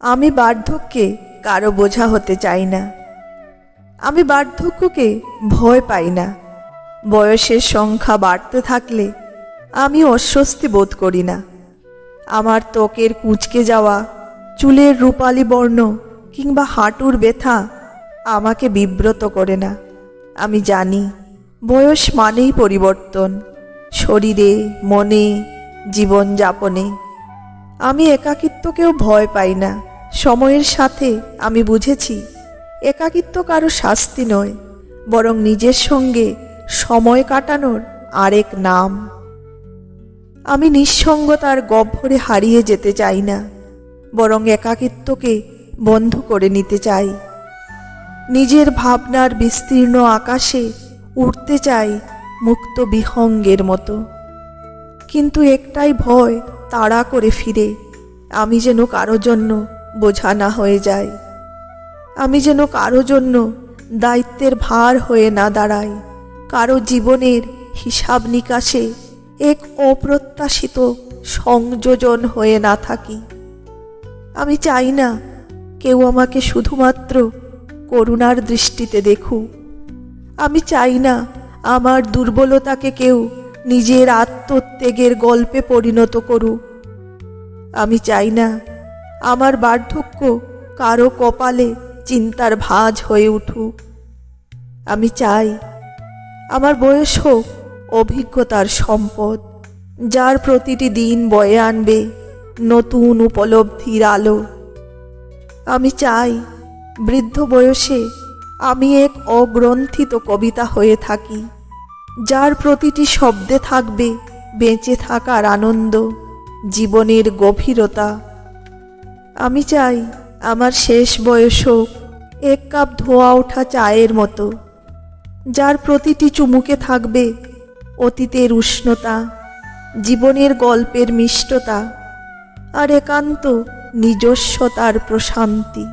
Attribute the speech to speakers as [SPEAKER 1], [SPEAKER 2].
[SPEAKER 1] আমি বার্ধক্যে কারো বোঝা হতে চাই না। আমি বার্ধক্যকে ভয় পাই না। বয়সের সংখ্যা বাড়তে থাকলে আমি অস্বস্তি বোধ করি না। আমার ত্বকের কুঁচকে যাওয়া, চুলের রূপালী বর্ণ কিংবা হাঁটুর ব্যথা আমাকে বিব্রত করে না। আমি জানি বয়স মানেই পরিবর্তন, শরীরে, মনে, জীবনযাপনে। আমি একাকিত্বকেও ভয় পাই না। সময়ের সাথে আমি বুঝেছি একাকিত্ব কারো শাস্তি নয়, বরং নিজের সঙ্গে সময় কাটানোর আরেক নাম। আমি নিঃসঙ্গতার গহ্বরে হারিয়ে যেতে চাই না, বরং একাকিত্বকে বন্ধ করে নিতে চাই। নিজের ভাবনার বিস্তীর্ণ আকাশে উড়তে চাই মুক্ত বিহঙ্গের মতো। কিন্তু একটাই ভয়, তাড়া করে ফিরে আমি যেন কারো জন্য বোঝা না হয়ে যাই। আমি যেন কারো জন্য দায়িত্বের ভার হয়ে না দাঁড়াই, কারো জীবনের হিসাব নিকাশে এক অপ্রত্যাশিত সংযোজন হয়ে না থাকি। আমি চাই না কেউ আমাকে শুধুমাত্র করুণার দৃষ্টিতে দেখুক। আমি চাই না আমার দুর্বলতাকে কেউ নিজের আত্মত্যাগের গল্পে পরিণত করুক। আমি চাই না আমার বার্ধক্য কারো কপালে চিন্তার ভাঁজ হয়ে উঠুক। আমি চাই আমার বয়স হোক অভিজ্ঞতার সম্পদ, যার প্রতিটি দিন বয়ে আনবে নতুন উপলব্ধির আলো। আমি চাই বৃদ্ধ বয়সে আমি এক অগ্রন্থিত কবিতা হয়ে থাকি, যার প্রতিটি শব্দে থাকবে বেঁচে থাকার আনন্দ, জীবনের গভীরতা। আমি চাই আমার শেষ বয়স হোক এক কাপ ধোয়া ওঠা চায়ের মতো, যার প্রতিটি চুমুকে থাকবে অতীতের উষ্ণতা, জীবনের গল্পের মিষ্টতা আর একান্ত নিজস্বতার প্রশান্তি।